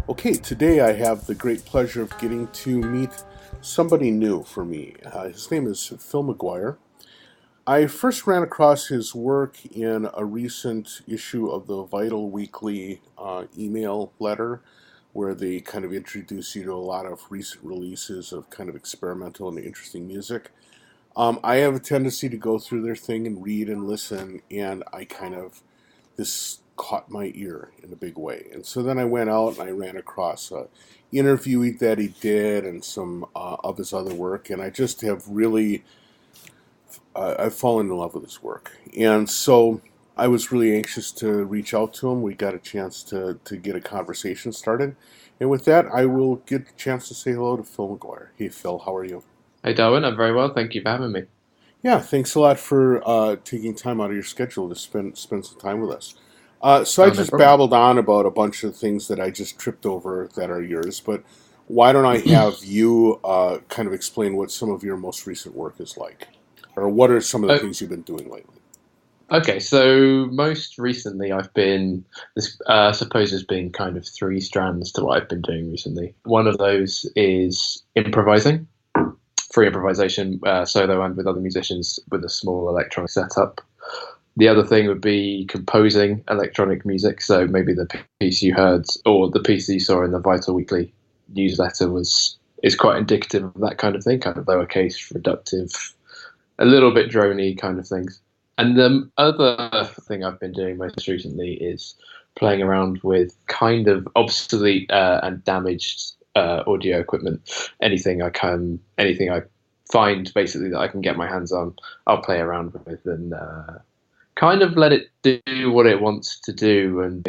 Okay, today I have the great pleasure of getting to meet somebody new for me. His name is Phil Maguire. I first ran across his work in a recent issue of the Vital Weekly email letter, where they kind of introduce you to a lot of recent releases of kind of experimental and interesting music. I have a tendency to go through their thing and read and listen, and this caught my ear in a big way. And so then I went out and I ran across a interview that he did and some of his other work, and I just have really I've fallen in love with his work. And so I was really anxious to reach out to him. We got a chance to get a conversation started. And with that, I will get the chance to say hello to Phil McGuire. Hey, Phil, how are you? Hey Darwin, I'm very well. Thank you for having me. Yeah, thanks a lot for taking time out of your schedule to spend some time with us. So I Oh, no just problem. babbled on about a bunch of things that I just tripped over that are yours, but why don't I have you kind of explain what some of your most recent work is like, or what are some of the Oh, things you've been doing lately? okay, so most recently I've been, this I suppose there's been kind of three strands to what I've been doing recently. One of those is improvising, free improvisation, solo and with other musicians with a small electronic setup. The other thing would be composing electronic music. So maybe the piece you heard or the piece that you saw in the Vital Weekly newsletter is quite indicative of that kind of thing, kind of lowercase, reductive, a little bit drony kind of things. And the other thing I've been doing most recently is playing around with kind of obsolete and damaged audio equipment. Anything I find basically that I can get my hands on, I'll play around with and kind of let it do what it wants to do and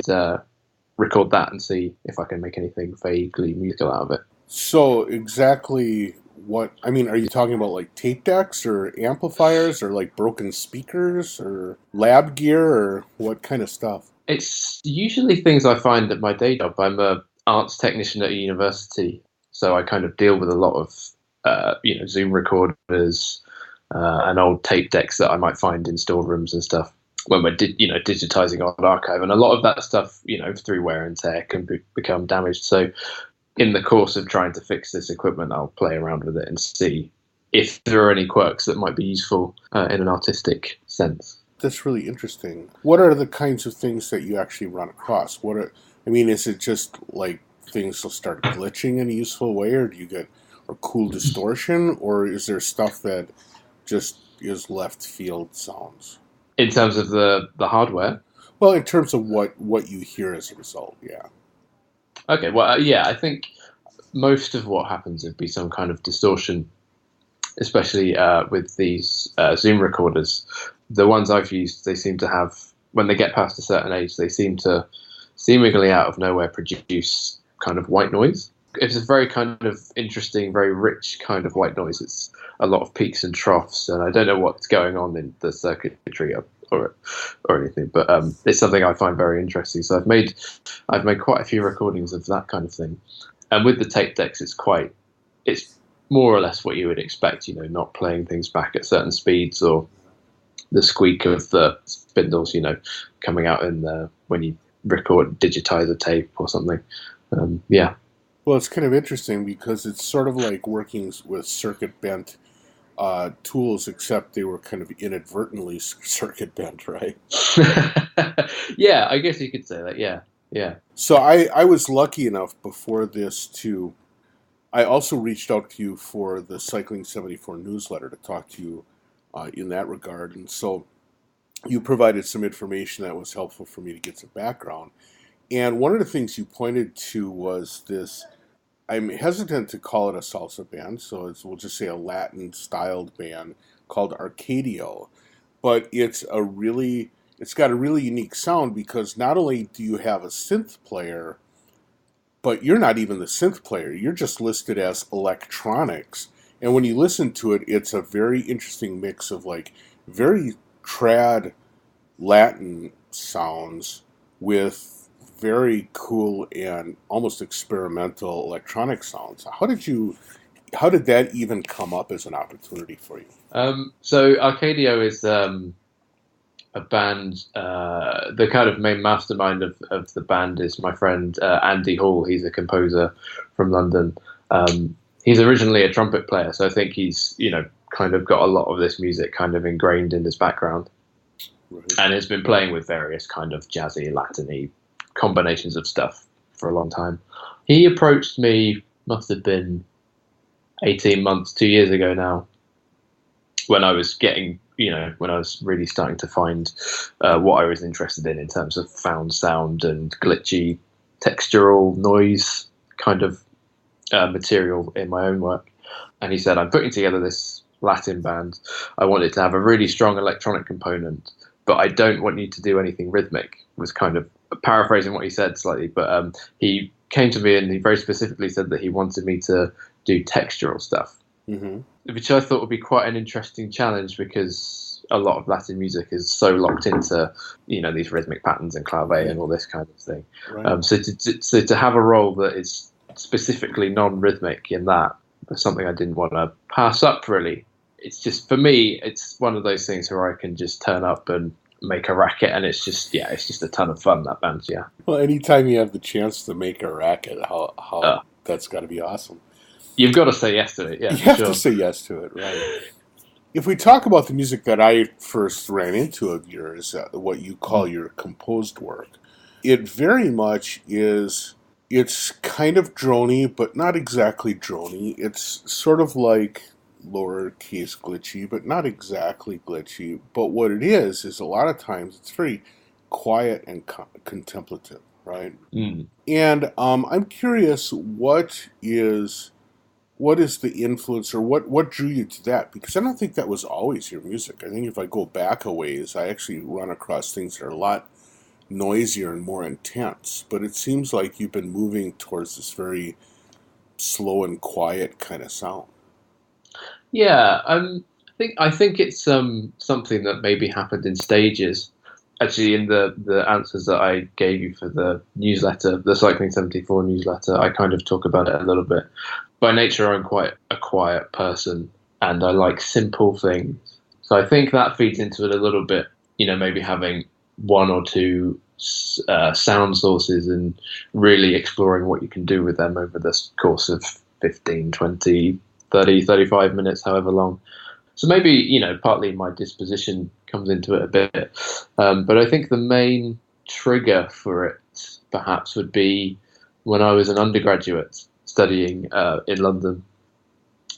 record that and see if I can make anything vaguely musical out of it. So exactly what I mean, are you talking about like tape decks or amplifiers or like broken speakers or lab gear or what kind of stuff? It's usually things I find at my day job. I'm a arts technician at a university, so I kind of deal with a lot of Zoom recorders and old tape decks that I might find in storerooms and stuff when we're digitizing on archive, and a lot of that stuff through wear and tear can become damaged. So in the course of trying to fix this equipment, I'll play around with it and see if there are any quirks that might be useful in an artistic sense. That's really interesting. What are the kinds of things that you actually run across? I mean, is it just like things will start glitching in a useful way, or do you get a cool distortion, or is there stuff that just is left field sounds? In terms of the hardware, Well, in terms of what you hear as a result, yeah. okay, well, yeah, I think most of what happens would be some kind of distortion, especially with these Zoom recorders. The ones I've used, they seem to have, when they get past a certain age, they seem to seemingly out of nowhere produce kind of white noise. It's a very kind of interesting, very rich kind of white noise. It's a lot of peaks and troughs, and I don't know what's going on in the circuitry or or anything, but it's something I find very interesting. So I've made quite a few recordings of that kind of thing, and with the tape decks, it's more or less what you would expect. Not playing things back at certain speeds or the squeak of the spindles, coming out in the when you record digitize a tape or something. Yeah. Well, it's kind of interesting because it's sort of like working with circuit bent tools, except they were kind of inadvertently circuit bent, right? Yeah, I guess you could say that. Yeah, yeah. So I was lucky enough before this to. I also reached out to you for the Cycling 74 newsletter to talk to you in that regard. And so you provided some information that was helpful for me to get some background. And one of the things you pointed to was this. I'm hesitant to call it a salsa band, so we'll just say a Latin styled band called Arcadio. But it's got a really unique sound because not only do you have a synth player, but you're not even the synth player. You're just listed as electronics. And when you listen to it, it's a very interesting mix of like very trad Latin sounds with very cool and almost experimental electronic sounds. How did that even come up as an opportunity for you? So Arcadio is a band. The kind of main mastermind of the band is my friend Andy Hall. He's a composer from London. He's originally a trumpet player, so I think he's kind of got a lot of this music kind of ingrained in his background, and has been playing with various kind of jazzy, Latin-y combinations of stuff for a long time. He approached me, must have been 18 months, 2 years ago now, when I was getting, when I was really starting to find what I was interested in terms of found sound and glitchy textural noise kind of material in my own work. And he said, I'm putting together this Latin band. I want it to have a really strong electronic component, but I don't want you to do anything rhythmic, was kind of paraphrasing what he said slightly. But he came to me and he very specifically said that he wanted me to do textural stuff, which I thought would be quite an interesting challenge, because a lot of Latin music is so locked into, these rhythmic patterns and clave and all this kind of thing. Right. So to have a role that is specifically non-rhythmic in that was something I didn't want to pass up, really. It's just, for me, it's one of those things where I can just turn up and make a racket, and it's just a ton of fun, that band. Yeah. Well, anytime you have the chance to make a racket, how that's got to be awesome. You've got to say yes to it. Yeah, you have to say yes to it, right? If we talk about the music that I first ran into of yours, what you call your composed work, it very much is. It's kind of droney, but not exactly droney. It's sort of like lowercase glitchy, but not exactly glitchy. But what it is a lot of times it's very quiet and contemplative, right? And I'm curious, what is the influence, or what drew you to that? Because I don't think that was always your music. I think if I go back a ways, I actually run across things that are a lot noisier and more intense, but it seems like you've been moving towards this very slow and quiet kind of sound. Yeah, I think it's something that maybe happened in stages. Actually, in the answers that I gave you for the newsletter, the Cycling 74 newsletter, I kind of talk about it a little bit. By nature, I'm quite a quiet person, and I like simple things. So I think that feeds into it a little bit, maybe having one or two sound sources and really exploring what you can do with them over the course of 15, 20, 30, 35 minutes, however long. So maybe, partly my disposition comes into it a bit. But I think the main trigger for it perhaps would be when I was an undergraduate studying in London.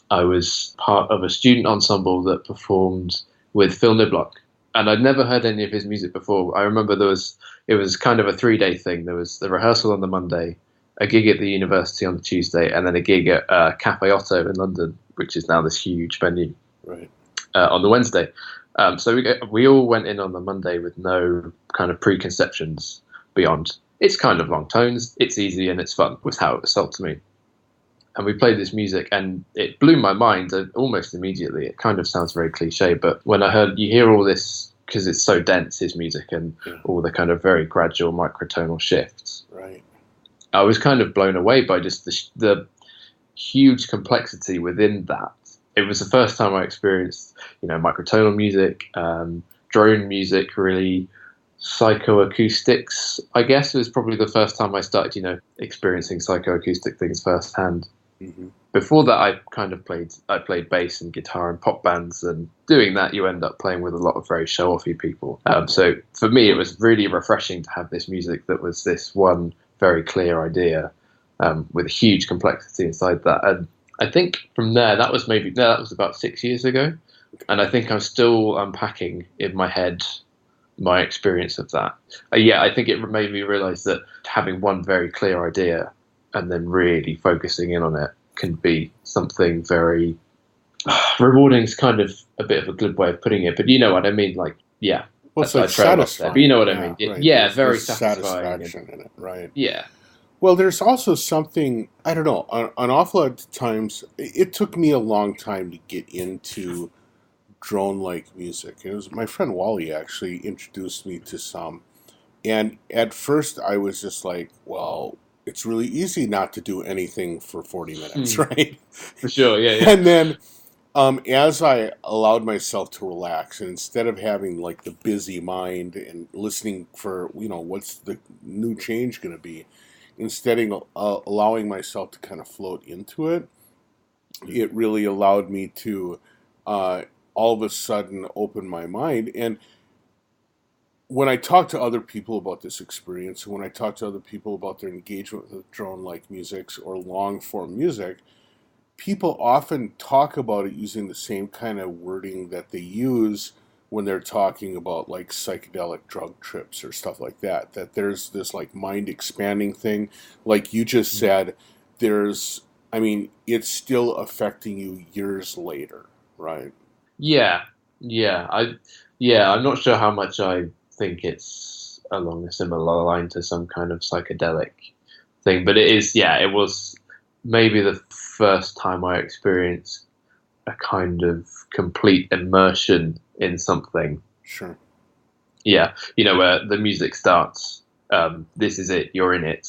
I was part of a student ensemble that performed with Phil Niblock. And I'd never heard any of his music before. I remember it was kind of a 3-day thing. There was the rehearsal on the Monday, a gig at the university on the Tuesday, and then a gig at Cafe Otto in London, which is now this huge venue, right, on the Wednesday. So we all went in on the Monday with no kind of preconceptions beyond, it's kind of long tones, it's easy and it's fun, was how it was sold to me. And we played this music, and it blew my mind almost immediately. It kind of sounds very cliche, but when you hear all this, because it's so dense, his music, and all the kind of very gradual microtonal shifts. Right. I was kind of blown away by just the huge complexity within that. It was the first time I experienced, microtonal music, drone music, really psychoacoustics. I guess it was probably the first time I started, experiencing psychoacoustic things firsthand. Mm-hmm. Before that, I played bass and guitar in pop bands, and doing that, you end up playing with a lot of very show-offy people. So for me, it was really refreshing to have this music that was this one very clear idea, with a huge complexity inside that. And I think from there, that was about 6 years ago, and I think I'm still unpacking in my head my experience of that. I think it made me realize that having one very clear idea and then really focusing in on it can be something very rewarding. Is kind of a bit of a glib way of putting it, but you know what I mean. Like, yeah, well, it's like satisfying. But you know what I mean. Right. Very satisfying in it, right? Yeah. Well, there's also something, I don't know, an awful lot of times, it took me a long time to get into drone-like music. It was my friend Wally actually introduced me to some. And at first I was just like, well, it's really easy not to do anything for 40 minutes, right? For sure, yeah. And then As I allowed myself to relax, and instead of having like the busy mind and listening for, what's the new change going to be, instead of allowing myself to kind of float into it, it really allowed me to all of a sudden open my mind. And when I talk to other people about this experience, and when I talk to other people about their engagement with drone-like musics or long-form music, people often talk about it using the same kind of wording that they use when they're talking about like psychedelic drug trips or stuff like that. That there's this like mind expanding thing, like you just said. It's still affecting you years later, right? Yeah, I'm not sure how much I think it's along a similar line to some kind of psychedelic thing, but it is. Yeah, it was maybe the first time I experienced a kind of complete immersion in something. Sure. Yeah, where the music starts. This is it. You're in it,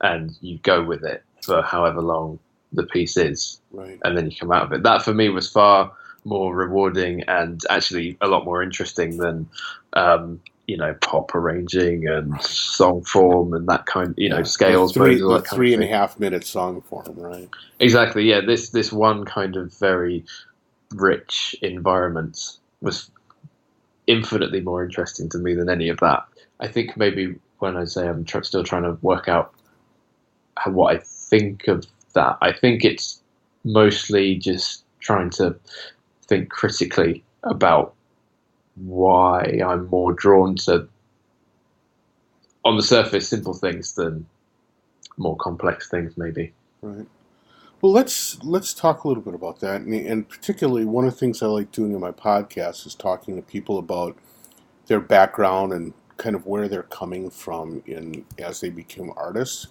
and you go with it for however long the piece is, right? And then you come out of it. That for me was far more rewarding and actually a lot more interesting than pop arranging and song form and that kind, scales. The 3.5 minute song form, right? Exactly. Yeah. This one kind of very rich environment was infinitely more interesting to me than any of that. I think maybe when I say I'm still trying to work out what I think of that, I think it's mostly just trying to think critically about why I'm more drawn to, on the surface, simple things than more complex things, maybe. Right. Well, let's talk a little bit about that, and particularly one of the things I like doing in my podcast is talking to people about their background and kind of where they're coming from as they become artists.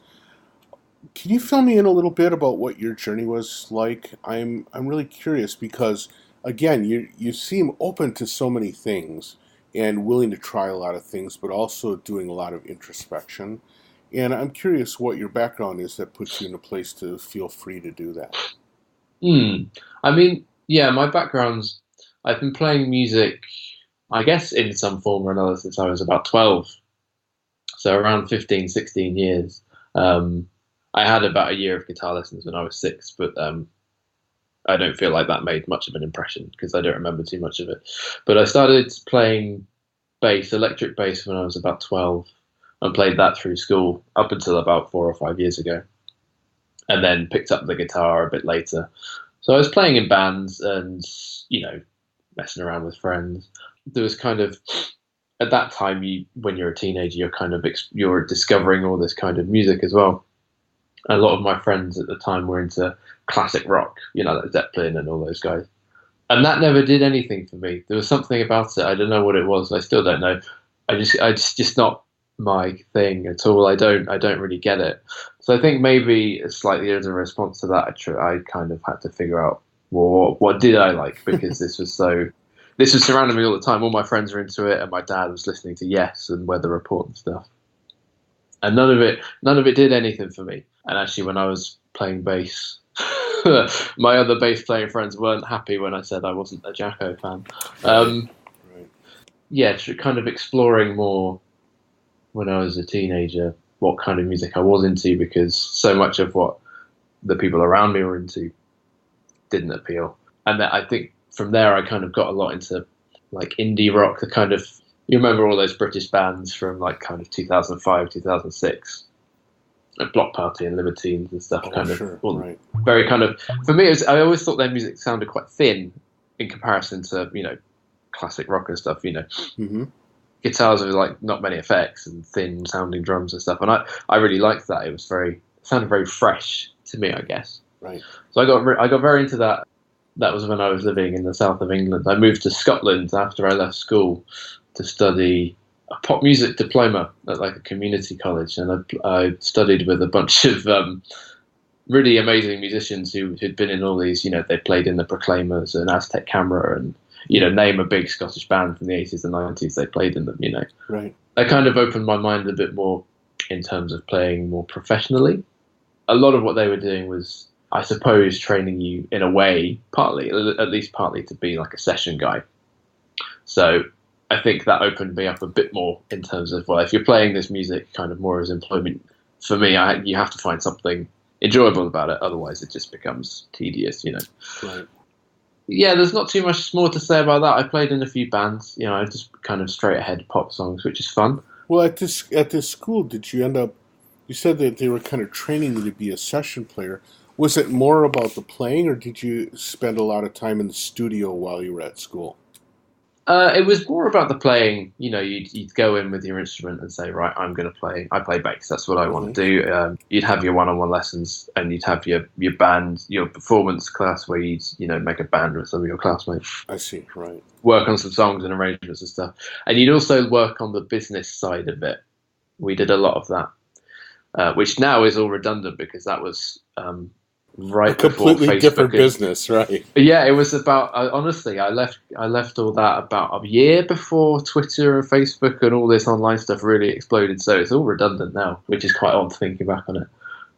Can you fill me in a little bit about what your journey was like? I'm really curious because, again, you seem open to so many things and willing to try a lot of things, but also doing a lot of introspection. And I'm curious what your background is that puts you in a place to feel free to do that. My background's, I've been playing music, I guess, in some form or another since I was about 12. So around 15, 16 years. I had about a year of guitar lessons when I was 6, but I don't feel like that made much of an impression because I don't remember too much of it. But I started playing bass, electric bass, when I was about 12 and played that through school up until about 4 or 5 years ago, and then picked up the guitar a bit later. So I was playing in bands and, messing around with friends. There was kind of, at that time, when you're a teenager, you're discovering all this kind of music as well. A lot of my friends at the time were into classic rock, like Zeppelin and all those guys. And that never did anything for me. There was something about it. I don't know what it was. I still don't know. It's just not my thing at all. I don't really get it. So I think maybe slightly as a response to that, I kind of had to figure out, well, what did I like? Because this was surrounding me all the time. All my friends were into it, and my dad was listening to Yes and Weather Report and stuff. And none of it did anything for me. And actually, when I was playing bass, my other bass playing friends weren't happy when I said I wasn't a Jacko fan. Right. Yeah, kind of exploring more when I was a teenager what kind of music I was into, because so much of what the people around me were into didn't appeal. And I think from there I kind of got a lot into like indie rock, the kind of, you remember all those British bands from like kind of 2005, 2006, like Block Party and Libertines and stuff. Right. Very kind of, for me, I always thought their music sounded quite thin in comparison to, classic rock and stuff, Mm-hmm. Guitars with like not many effects and thin sounding drums and stuff. And I really liked that. It sounded very fresh to me, I guess. Right. So I got very into that. That was when I was living in the south of England. I moved to Scotland after I left school to study a pop music diploma at like a community college, and I studied with a bunch of really amazing musicians who'd been in all these. They played in the Proclaimers and Aztec Camera, and name a big Scottish band from the 80s and 90s. They played in them. Right. That kind of opened my mind a bit more in terms of playing more professionally. A lot of what they were doing was I suppose, training you in a way, partly, at least partly, to be like a session guy. So I think that opened me up a bit more in terms of, well, if you're playing this music kind of more as employment, for me, you have to find something enjoyable about it. Otherwise, it just becomes tedious, you know. Right. Yeah, there's not too much more to say about that. I played in a few bands, you know, just kind of straight ahead pop songs, which is fun. Well, at this school, did you end up? You said that they were kind of training you to be a session player. Was it more about the playing, or did you spend a lot of time in the studio while you were at school? It was more about the playing. You know, you'd go in with your instrument and say, right, I'm going to play. I play bass. That's what I want to do. You'd have your one-on-one lessons, and you'd have your band, your performance class, where you'd make a band with some of your classmates. I see. Right. Work on some songs and arrangements and stuff, and you'd also work on the business side of it. We did a lot of that, which now is all redundant because that was right a completely before Facebook different business, right? Yeah, it was about. Honestly, I left all that about a year before Twitter and Facebook and all this online stuff really exploded. So it's all redundant now, which is quite odd thinking back on it.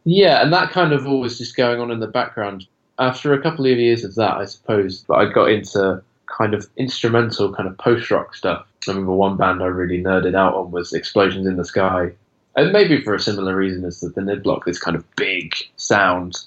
Yeah, and that kind of all was just going on in the background. After a couple of years of that, I suppose, but I got into kind of instrumental, kind of post-rock stuff. I remember one band I really nerded out on was Explosions in the Sky, and maybe for a similar reason as the Nidblock, this kind of big sound.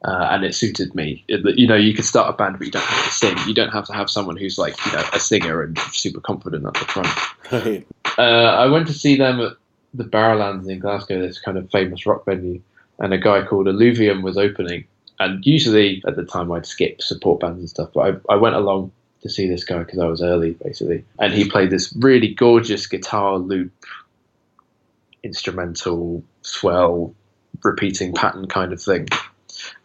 And it suited me. You could start a band, but you don't have to sing. You don't have to have someone who's like, a singer and super confident at the front. Right. I went to see them at the Barrowlands in Glasgow, this kind of famous rock venue, and a guy called Alluvium was opening. And usually at the time I'd skip support bands and stuff, but I went along to see this guy because I was early, basically. And he played this really gorgeous guitar loop, instrumental, swell, repeating pattern kind of thing.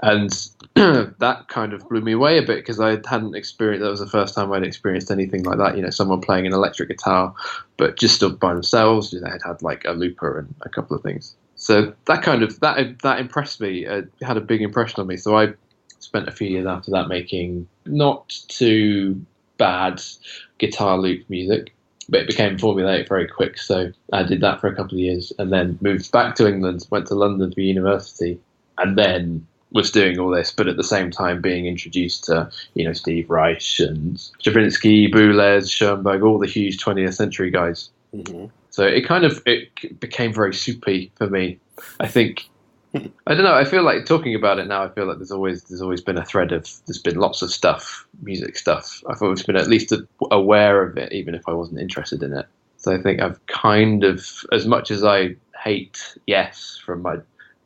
And that kind of blew me away a bit because I hadn't experienced, that was the first time I'd experienced anything like that, someone playing an electric guitar, but just stood by themselves. They had like a looper and a couple of things. So that impressed me. It had a big impression on me. So I spent a few years after that making not too bad guitar loop music, but it became formulaic very quick. So I did that for a couple of years and then moved back to England, went to London for university, and then was doing all this, but at the same time being introduced to, Steve Reich and Stravinsky, Boulez, Schoenberg, all the huge 20th century guys. Mm-hmm. So it became very soupy for me. I think, I don't know, I feel like talking about it now, I feel like there's always been a thread of, there's been lots of stuff, music stuff. I've always been at least aware of it, even if I wasn't interested in it. So I think I've kind of, as much as I hate Yes from my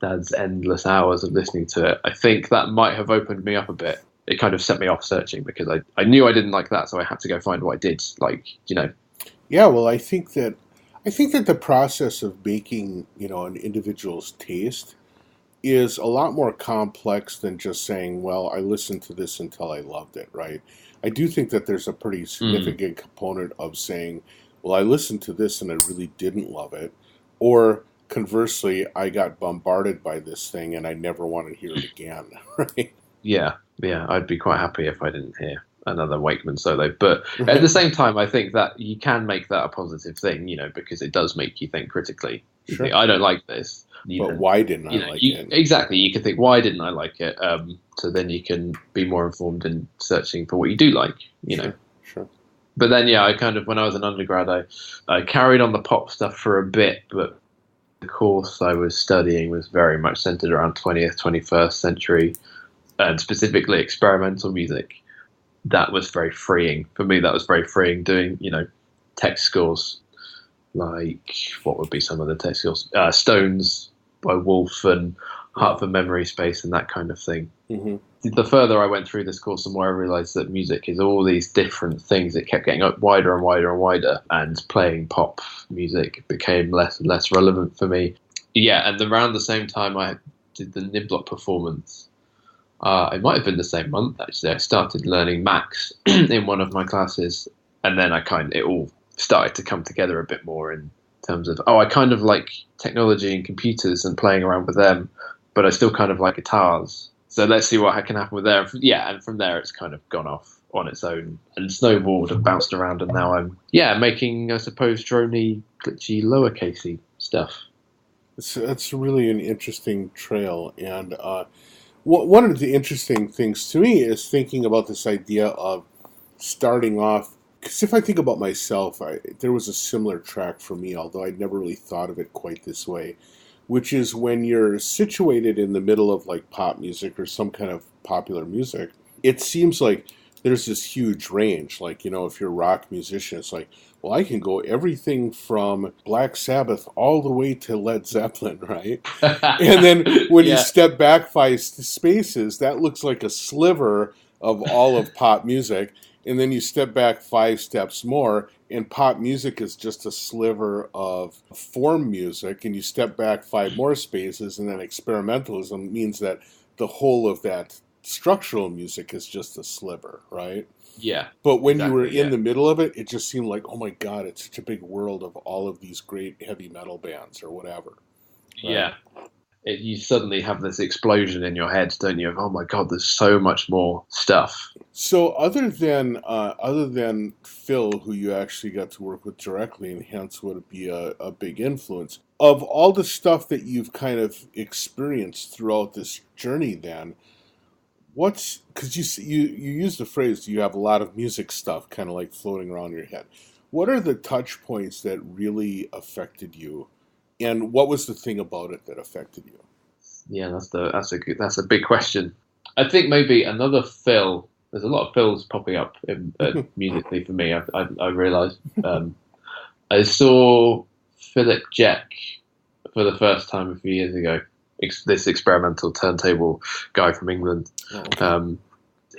dad's endless hours of listening to it, I think that might have opened me up a bit. It kind of set me off searching because I knew I didn't like that, so I had to go find what I did like. Yeah, well, I think that the process of making an individual's taste is a lot more complex than just saying, well, I listened to this until I loved it, right? I do think that there's a pretty significant component of saying, well, I listened to this and I really didn't love it, or conversely, I got bombarded by this thing and I never want to hear it again, right? Yeah, I'd be quite happy if I didn't hear another Wakeman solo. But at the same time, I think that you can make that a positive thing, because it does make you think critically. You think, I don't like this. But why didn't I like it? Exactly. You can think, why didn't I like it? So then you can be more informed in searching for what you do like, Sure. But then, I kind of, when I was an undergrad, I carried on the pop stuff for a bit, but the course I was studying was very much centered around 20th, 21st century, and specifically experimental music. That was very freeing. For me, that was very freeing doing, text scores. Like, what would be some of the text scores? Stones by Wolf and Heart for Memory Space and that kind of thing. Mm-hmm. The further I went through this course, the more I realized that music is all these different things. It kept getting up wider and wider and wider, and playing pop music became less and less relevant for me. Yeah, and around the same time I did the Niblock performance. It might have been the same month, actually. I started learning Max in one of my classes, and then it all started to come together a bit more in terms of, I kind of like technology and computers and playing around with them, but I still kind of like guitars. So let's see what can happen with there. Yeah, and from there it's kind of gone off on its own and snowballed and bounced around, and now I'm making, I suppose, droney, glitchy, lowercasey stuff. That's really an interesting trail. And one of the interesting things to me is thinking about this idea of starting off. Because if I think about myself, there was a similar track for me, although I'd never really thought of it quite this way, which is when you're situated in the middle of like pop music or some kind of popular music, it seems like there's this huge range. Like, if you're a rock musician, it's like, well, I can go everything from Black Sabbath all the way to Led Zeppelin, right? And then when you Yeah, step back five spaces, that looks like a sliver of all of pop music. And then you step back five steps more, and pop music is just a sliver of form music. And you step back five more spaces, and then experimentalism means that the whole of that structural music is just a sliver, right? yeah, But when you were exactly. in Yeah, the middle of it, it just seemed like, oh my God, it's such a big world of all of these great heavy metal bands or whatever, right? yeah. You suddenly have this explosion in your head, don't you? Of, oh my god, there's so much more stuff. So other than Phil, who you actually got to work with directly, and hence would be a big influence of all the stuff that you've kind of experienced throughout this journey, then what's because you use the phrase you have a lot of music stuff kind of like floating around your head. What are the touch points that really affected you, and what was the thing about it that affected you? Yeah, that's a big question. I think maybe another Phil. There's a lot of Phils popping up musically for me. I realised. I saw Philip Jack for the first time a few years ago. This experimental turntable guy from England. Oh, okay.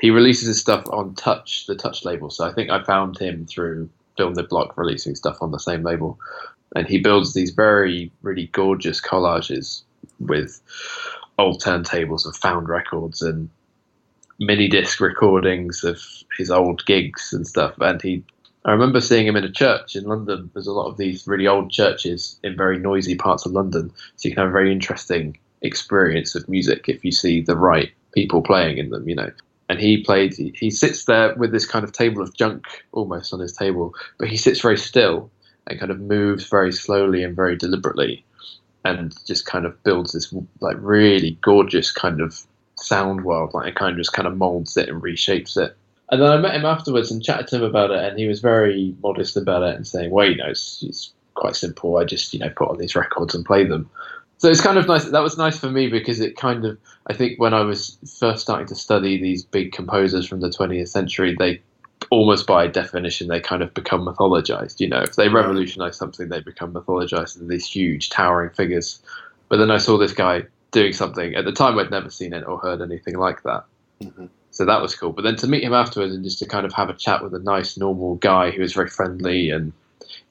He releases his stuff on Touch, the Touch label. So I think I found him through Film the Block releasing stuff on the same label. And he builds these very, really gorgeous collages with old turntables and found records and mini disc recordings of his old gigs and stuff. I remember seeing him in a church in London. There's a lot of these really old churches in very noisy parts of London. So you can have a very interesting experience of music if you see the right people playing in them. And he sits there with this kind of table of junk almost on his table, but he sits very still and kind of moves very slowly and very deliberately and just kind of builds this like really gorgeous kind of sound world, like it kind of just kind of molds it and reshapes it. And then I met him afterwards and chatted to him about it, and he was very modest about it and saying, well, it's quite simple. I just, put on these records and play them. So it's kind of nice. That was nice for me because it kind of, I think when I was first starting to study these big composers from the 20th century, they almost by definition, they kind of become mythologized. If they revolutionize something, they become mythologized into these huge towering figures. But then I saw this guy doing something. At the time, I'd never seen it or heard anything like that. Mm-hmm. So that was cool. But then to meet him afterwards and just to kind of have a chat with a nice, normal guy who was very friendly and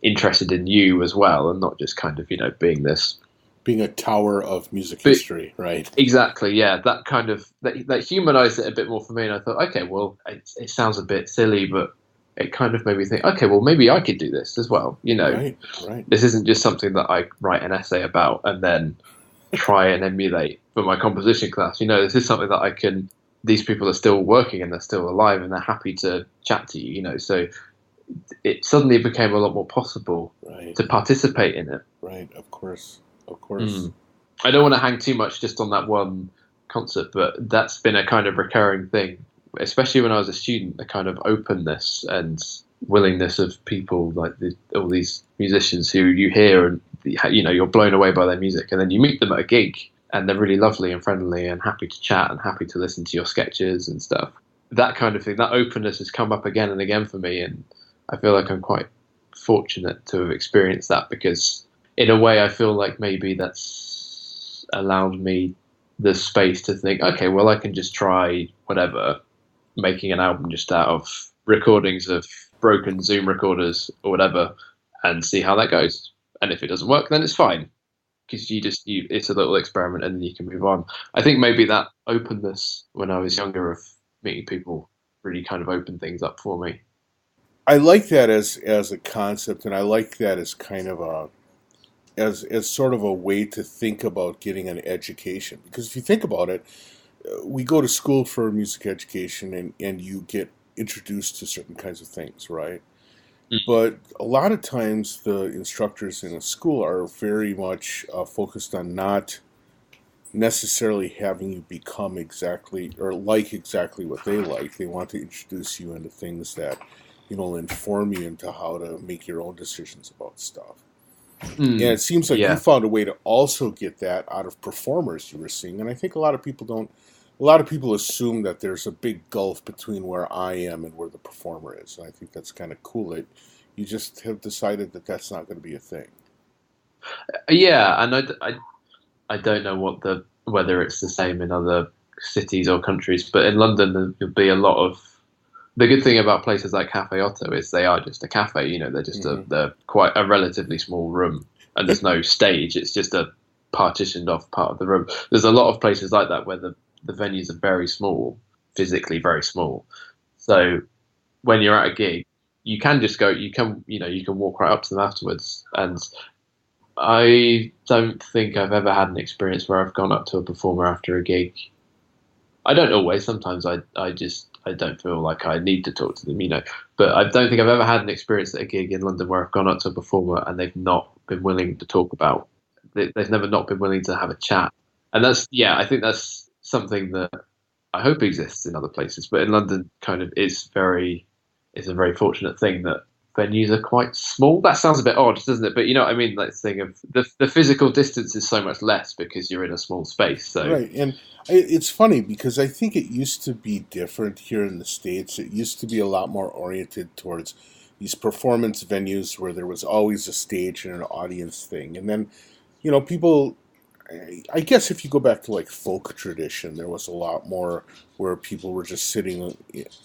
interested in you as well, and not just kind of, being this. Being a tower of music history, right? Exactly, yeah. That kind of, that humanized it a bit more for me. And I thought, okay, well, it sounds a bit silly, but it kind of made me think, okay, well, maybe I could do this as well. Right. This isn't just something that I write an essay about and then try and emulate for my composition class. This is something that I can. These people are still working and they're still alive and they're happy to chat to you. So it suddenly became a lot more possible to participate in it. Right, of course. I don't want to hang too much just on that one concert, but that's been a kind of recurring thing, especially when I was a student, the kind of openness and willingness of people like all these musicians who you hear and, you're blown away by their music, and then you meet them at a gig and they're really lovely and friendly and happy to chat and happy to listen to your sketches and stuff. That kind of thing, that openness has come up again and again for me, and I feel like I'm quite fortunate to have experienced that because in a way I feel like maybe that's allowed me the space to think, okay, well, I can just try whatever, making an album just out of recordings of broken Zoom recorders or whatever and see how that goes. And if it doesn't work, then it's fine. Because it's a little experiment and then you can move on. I think maybe that openness when I was younger of meeting people really kind of opened things up for me. I like that as a concept, and I like that as kind of as sort of a way to think about getting an education. Because if you think about it, we go to school for music education, and you get introduced to certain kinds of things, right? But a lot of times the instructors in a school are very much focused on not necessarily having you become exactly or like exactly what they like. They want to introduce you into things that, inform you into how to make your own decisions about stuff. And it seems like you Yeah. found a way to also get that out of performers you were seeing. And I think a lot of people don't. A lot of people assume that there's a big gulf between where I am and where the performer is. And I think that's kind of cool that you just have decided that that's not going to be a thing. Yeah, and I don't know whether it's the same in other cities or countries, but in London there'll be a lot of. The good thing about places like Cafe Otto is they are just a cafe. They're just they're quite a relatively small room, and there's no stage. It's just a partitioned off part of the room. There's a lot of places like that where the venues are very small, physically very small. So when you're at a gig, you can just go. You can walk right up to them afterwards. And I don't think I've ever had an experience where I've gone up to a performer after a gig. I don't always. Sometimes I don't feel like I need to talk to them, But I don't think I've ever had an experience at a gig in London where I've gone up to a performer and they've not been willing to talk about. They've never not been willing to have a chat, and I think that's something that I hope exists in other places. But in London, kind of is a very fortunate thing that venues are quite small. That sounds a bit odd, doesn't it? But you know what I mean? Like, thing of the physical distance is so much less because you're in a small space. So Right, and it's funny because I think it used to be different here in the States. It used to be a lot more oriented towards these performance venues where there was always a stage and an audience thing. And then, people, I guess if you go back to like folk tradition, there was a lot more where people were just sitting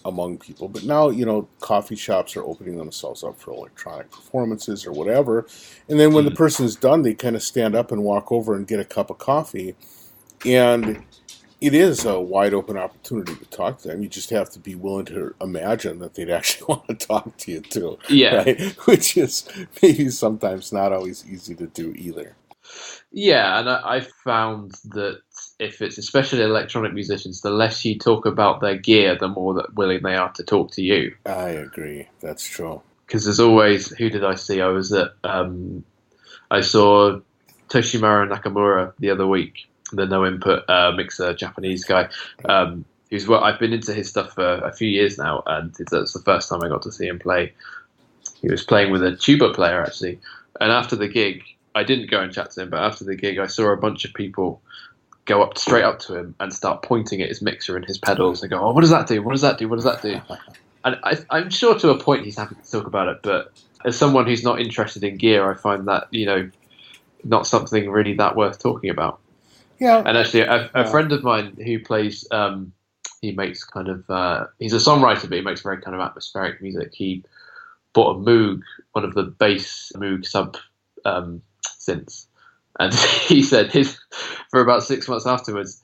among people. But now, coffee shops are opening themselves up for electronic performances or whatever. And then when the person's done, they kind of stand up and walk over and get a cup of coffee. And it is a wide open opportunity to talk to them. You just have to be willing to imagine that they'd actually want to talk to you too. yeah, Right? Which is maybe sometimes not always easy to do either. yeah, and I found that if it's especially electronic musicians, the less you talk about their gear, the more that willing they are to talk to you. I agree. That's true. Because there's always, who did I see? I saw Toshimaro Nakamura the other week, the no input mixer Japanese guy. I've been into his stuff for a few years now, and that's the first time I got to see him play. He was playing with a tuba player actually, and after the gig, I didn't go and chat to him, but after the gig, I saw a bunch of people go straight up to him and start pointing at his mixer and his pedals and go, "Oh, what does that do? What does that do? What does that do?" And I'm sure to a point he's happy to talk about it, but as someone who's not interested in gear, I find that not something really that worth talking about. Yeah. And actually, a friend of mine who plays, he makes kind of, he's a songwriter, but he makes very kind of atmospheric music. He bought a Moog, one of the bass Moog sub synths, and he said for about 6 months afterwards,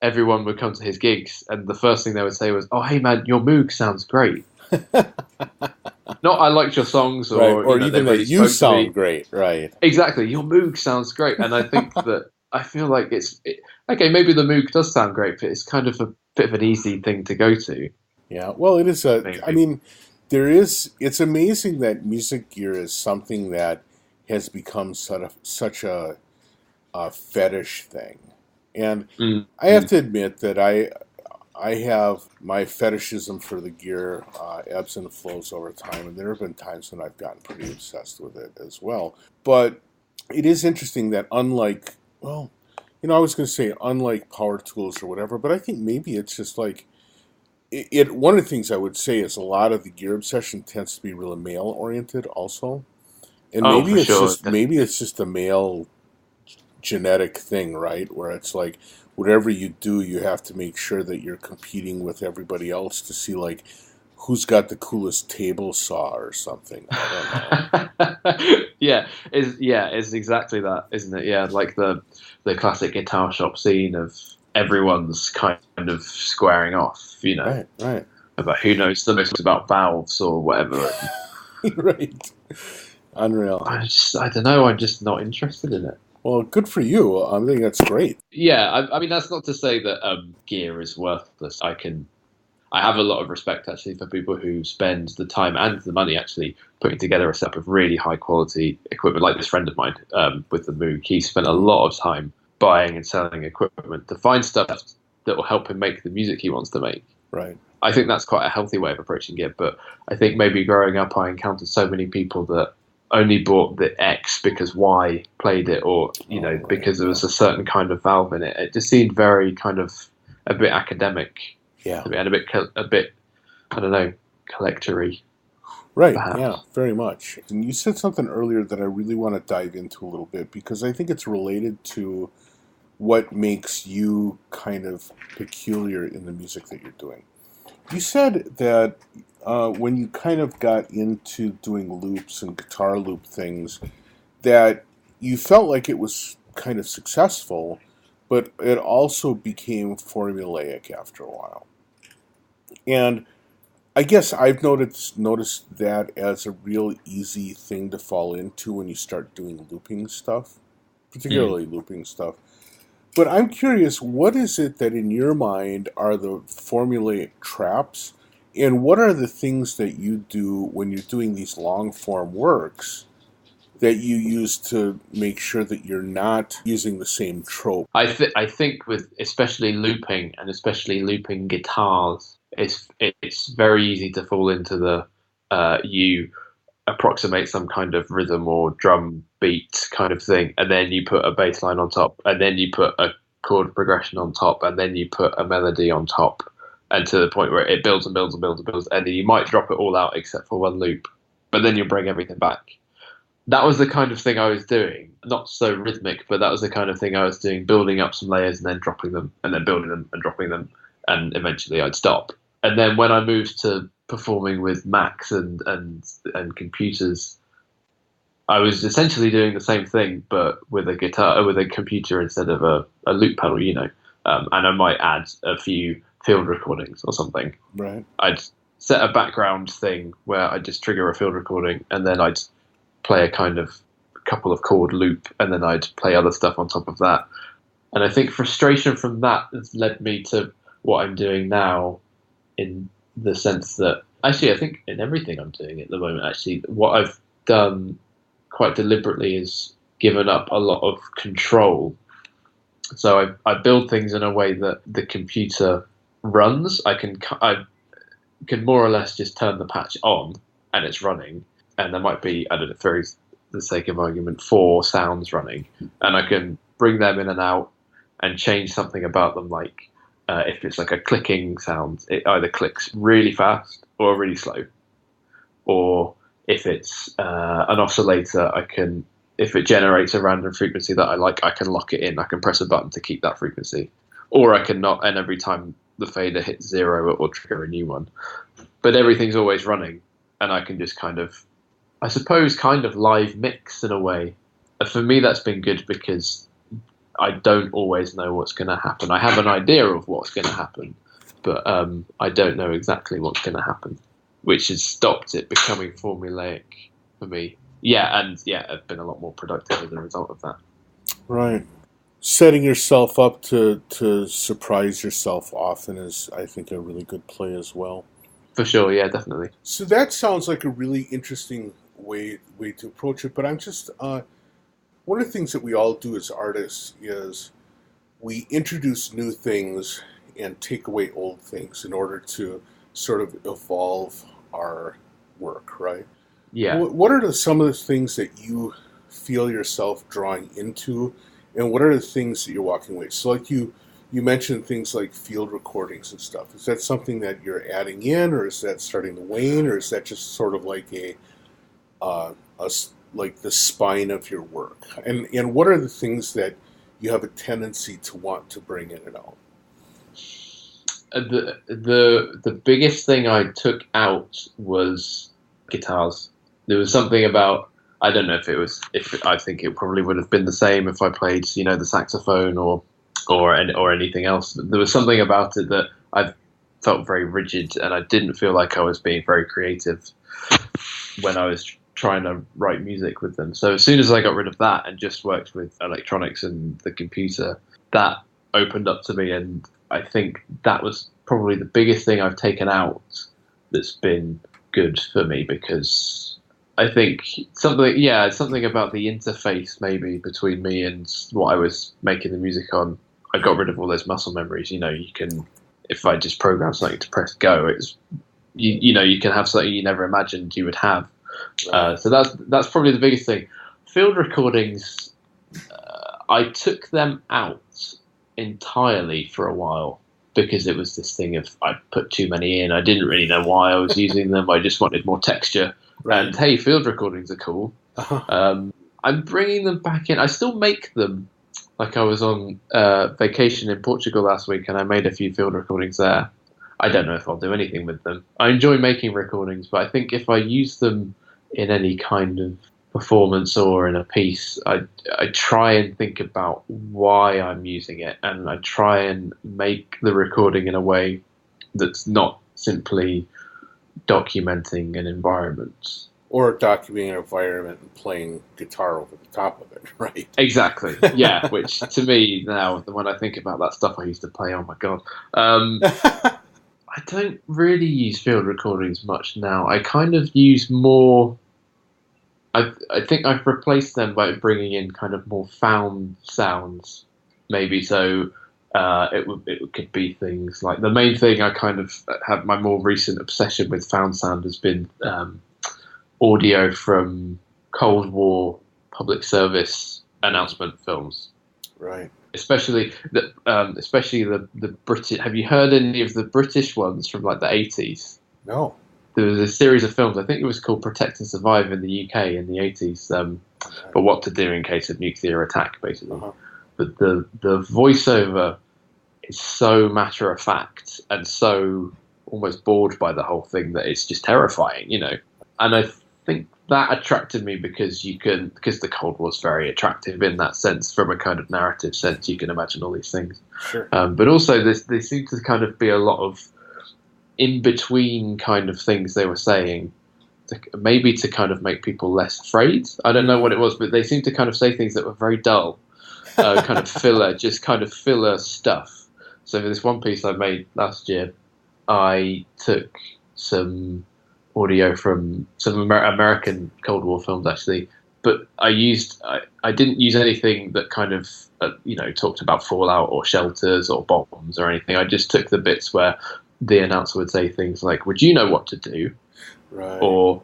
everyone would come to his gigs, and the first thing they would say was, "Oh, hey man, your Moog sounds great." Not "I liked your songs," or, right. Or even that you sound great, right? Exactly, your Moog sounds great, and I think that I feel like okay. Maybe the Moog does sound great, but it's kind of a bit of an easy thing to go to. Yeah. Well, it is Maybe. I mean, it's amazing that music gear is something that has become such a fetish thing. And I have to admit that I have my fetishism for the gear ebbs and flows over time, and there have been times when I've gotten pretty obsessed with it as well. But it is interesting that unlike power tools or whatever, but I think maybe it's just like one of the things I would say is a lot of the gear obsession tends to be really male oriented also. And maybe it's just a male genetic thing, right? Where it's like whatever you do, you have to make sure that you're competing with everybody else to see like who's got the coolest table saw or something. I don't know. It's exactly that, isn't it? Yeah, like the classic guitar shop scene of everyone's kind of squaring off, Right. About who knows the most about valves or whatever. Right. Unreal. I don't know. I'm just not interested in it. Well, good for you. I think that's great. Yeah, I mean that's not to say that gear is worthless. I have a lot of respect actually for people who spend the time and the money actually putting together a set of really high quality equipment. Like this friend of mine with the Moog, he spent a lot of time buying and selling equipment to find stuff that will help him make the music he wants to make. Right. I think that's quite a healthy way of approaching it. But I think maybe growing up, I encountered so many people that only bought the X because Y played it, or because there was a certain kind of valve in it. It just seemed very kind of a bit academic, to me, and a bit I don't know, collectory. Right. Perhaps. Yeah. Very much. And you said something earlier that I really want to dive into a little bit, because I think it's related to what makes you kind of peculiar in the music that you're doing. You said that when you kind of got into doing loops and guitar loop things, that you felt like it was kind of successful, but it also became formulaic after a while. And I guess I've noticed that as a real easy thing to fall into when you start doing looping stuff, particularly looping stuff. But I'm curious, what is it that in your mind are the formulaic traps, and what are the things that you do when you're doing these long form works that you use to make sure that you're not using the same trope? I think with especially looping, and especially looping guitars, it's very easy to fall into the you approximate some kind of rhythm or drum beat kind of thing, and then you put a bass line on top, and then you put a chord progression on top, and then you put a melody on top, and to the point where it builds and builds and builds and builds, and then you might drop it all out except for one loop, but then you'll bring everything back. That was the kind of thing I was doing. Not so rhythmic, but that was the kind of thing I was doing, building up some layers and then dropping them, and then building them and dropping them, and eventually I'd stop. And then when I moved to performing with Macs and computers, I was essentially doing the same thing, but with a guitar, with a computer instead of a loop pedal, and I might add a few field recordings or something. Right. I'd set a background thing where I'd just trigger a field recording, and then I'd play a kind of couple of chord loop, and then I'd play other stuff on top of that. And I think frustration from that has led me to what I'm doing now, in the sense that actually I think in everything I'm doing at the moment, actually what I've done quite deliberately is given up a lot of control. So I build things in a way that the computer runs. I can more or less just turn the patch on and it's running, and there might be, I don't know, for the sake of argument, 4 sounds running, and I can bring them in and out and change something about them, like if it's like a clicking sound, it either clicks really fast or really slow. Or if it's an oscillator, if it generates a random frequency that I like, I can lock it in. I can press a button to keep that frequency. Or I can not, and every time the fader hits 0, it will trigger a new one. But everything's always running, and I can just kind of live mix in a way. For me, that's been good because I don't always know what's going to happen. I have an idea of what's going to happen, but I don't know exactly what's going to happen, which has stopped it becoming formulaic for me. I've been a lot more productive as a result of that. Right. Setting yourself up to surprise yourself often is, I think, a really good play as well. For sure, yeah, definitely. So that sounds like a really interesting way to approach it, but I'm just... one of the things that we all do as artists is we introduce new things and take away old things in order to sort of evolve our work, right? Yeah. What are some of the things that you feel yourself drawing into, and what are the things that you're walking away? So like you mentioned things like field recordings and stuff. Is that something that you're adding in, or is that starting to wane, or is that just sort of like like the spine of your work? And what are the things that you have a tendency to want to bring in and out? The biggest thing I took out was guitars. There was something about, I don't know if I think it probably would have been the same if I played, the saxophone or anything else. There was something about it that I felt very rigid, and I didn't feel like I was being very creative when I was trying to write music with them. So as soon as I got rid of that and just worked with electronics and the computer, that opened up to me, and I think that was probably the biggest thing I've taken out that's been good for me, because I think something about the interface maybe between me and what I was making the music on. I got rid of all those muscle memories. You know, you can, if I just program something to press go, it's you can have something you never imagined you would have. Right. So that's probably the biggest thing. Field recordings, I took them out entirely for a while because it was this thing of I put too many in. I didn't really know why I was using them. I just wanted more texture. Right. And hey, field recordings are cool. I'm bringing them back in. I still make them. Like I was on vacation in Portugal last week, and I made a few field recordings there. I don't know if I'll do anything with them. I enjoy making recordings, but I think if I use them in any kind of performance or in a piece, I try and think about why I'm using it, and I try and make the recording in a way that's not simply documenting an environment. Or documenting an environment and playing guitar over the top of it, right? Exactly, yeah, which to me now, when I think about that stuff I used to play, oh my God. I don't really use field recordings much now. I kind of use more. I think I've replaced them by bringing in kind of more found sounds, maybe. So it could be things like the main thing I kind of have my more recent obsession with found sound has been audio from Cold War public service announcement films. Right. Especially the British. Have you heard any of the British ones from like the 80s? No. There was a series of films. I think it was called Protect and Survive in the UK in the 80s. But what to do in case of nuclear attack, basically. Uh-huh. But the voiceover is so matter of fact and so almost bored by the whole thing that it's just terrifying, you know. And I think that attracted me because the Cold War's very attractive in that sense, from a kind of narrative sense. You can imagine all these things. Sure. But also there seemed to kind of be a lot of in between kind of things they were saying, maybe to kind of make people less afraid. I don't know what it was, but they seemed to kind of say things that were very dull, kind of filler stuff. So for this one piece I made last year, I took some audio from some American Cold War films actually, but I didn't use anything that kind of talked about fallout or shelters or bombs or anything. I just took the bits where the announcer would say things like, "Would you know what to do?" Right. Or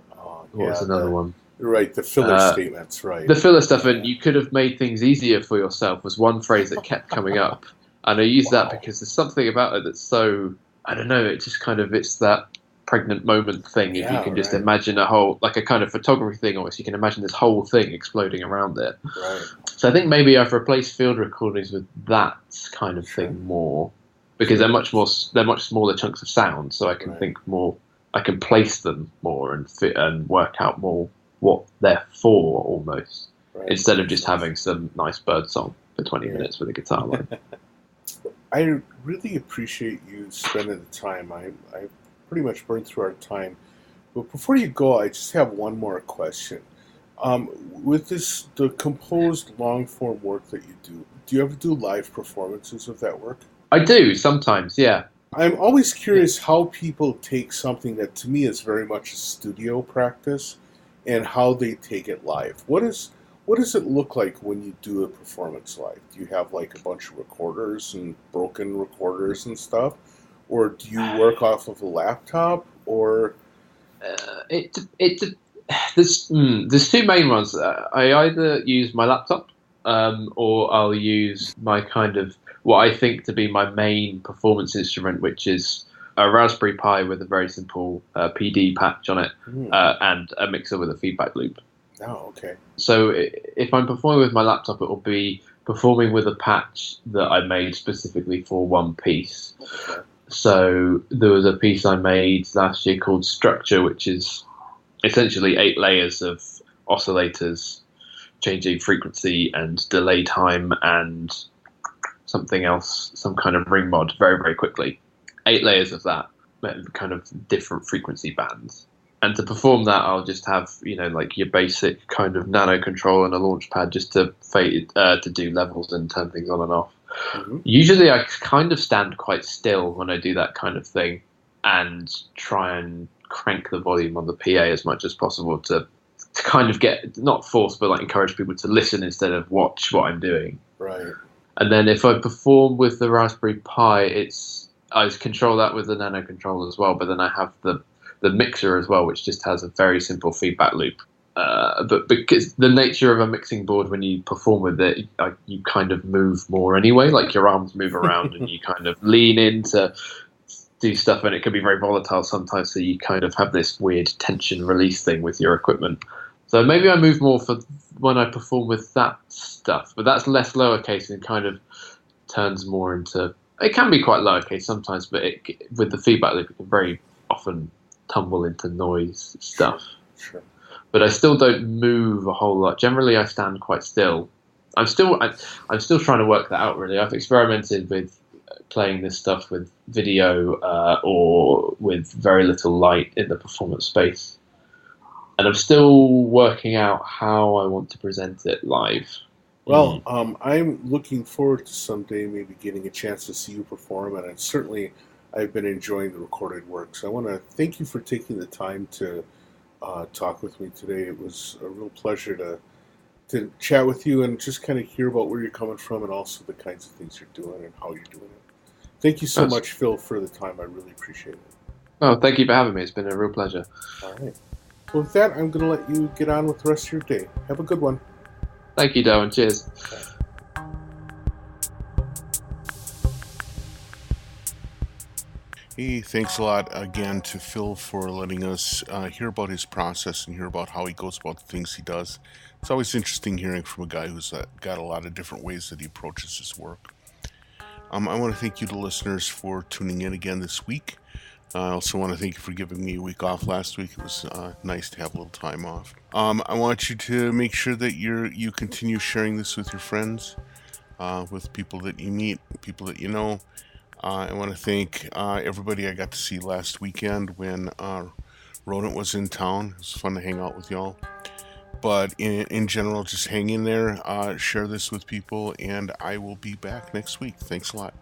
what's another one? Right, the filler statements, right. The filler stuff, and you could have made things easier for yourself was one phrase that kept coming up. And I use that because there's something about it that's so, I don't know, it just kind of, it's that pregnant moment thing. If you can just imagine a whole, like a kind of photography thing almost, you can imagine this whole thing exploding around it. Right. So I think maybe I've replaced field recordings with that kind of thing more, because they're much smaller chunks of sound, so I can think more, I can place them more and fit and work out more what they're for almost, instead of just having some nice bird song for 20 minutes with a guitar line. I really appreciate you spending the time. I pretty much burned through our time. But before you go, I just have one more question. With the composed long-form work that you do you ever do live performances of that work? I do, sometimes, yeah. I'm always curious how people take something that to me is very much a studio practice and how they take it live. What does it look like when you do a performance live? Do you have like a bunch of recorders and broken recorders and stuff? Or do you work off of a laptop? Or there's two main ones. I either use my laptop or I'll use my kind of what I think to be my main performance instrument, which is a Raspberry Pi with a very simple PD patch on it and a mixer with a feedback loop. Oh, okay. So if I'm performing with my laptop, it will be performing with a patch that I made specifically for one piece. Okay. So there was a piece I made last year called Structure, which is essentially 8 layers of oscillators, changing frequency and delay time and something else, some kind of ring mod very, very quickly. 8 layers of that, kind of different frequency bands. And to perform that, I'll just have, like your basic kind of nano control and a launch pad just to to do levels and turn things on and off. Mm-hmm. Usually I kind of stand quite still when I do that kind of thing and try and crank the volume on the PA as much as possible to to kind of get, not force, but like encourage people to listen instead of watch what I'm doing. Right. And then if I perform with the Raspberry Pi, I control that with the Nano controller as well. But then I have the mixer as well, which just has a very simple feedback loop. But because the nature of a mixing board, when you perform with it, you kind of move more anyway. Like your arms move around, and you kind of lean in to do stuff, and it can be very volatile sometimes. So you kind of have this weird tension release thing with your equipment. So maybe I move more for when I perform with that stuff, but that's less lowercase and kind of turns more into. It can be quite lowercase sometimes, but with the feedback loop, it can very often tumble into noise stuff. Sure. But I still don't move a whole lot. Generally, I stand quite still. I'm still trying to work that out. Really, I've experimented with playing this stuff with video or with very little light in the performance space, and I'm still working out how I want to present it live. Well, I'm looking forward to someday maybe getting a chance to see you perform, and certainly I've been enjoying the recorded work. So I want to thank you for taking the time to talk with me today. It was a real pleasure to chat with you and just kind of hear about where you're coming from and also the kinds of things you're doing and how you're doing it. Thank you so much, Phil, for the time. I really appreciate it. Oh, thank you for having me. It's been a real pleasure. All right. Well, with that, I'm going to let you get on with the rest of your day. Have a good one. Thank you, Darwin. Cheers. Hey, thanks a lot again to Phil for letting us hear about his process and hear about how he goes about the things he does. It's always interesting hearing from a guy who's got a lot of different ways that he approaches his work. I want to thank you, the listeners, for tuning in again this week. I also want to thank you for giving me a week off last week. It was nice to have a little time off. I want you to make sure that you continue sharing this with your friends, with people that you meet, people that you know. I want to thank everybody I got to see last weekend when Rodent was in town. It was fun to hang out with y'all. But in general, just hang in there, share this with people, and I will be back next week. Thanks a lot.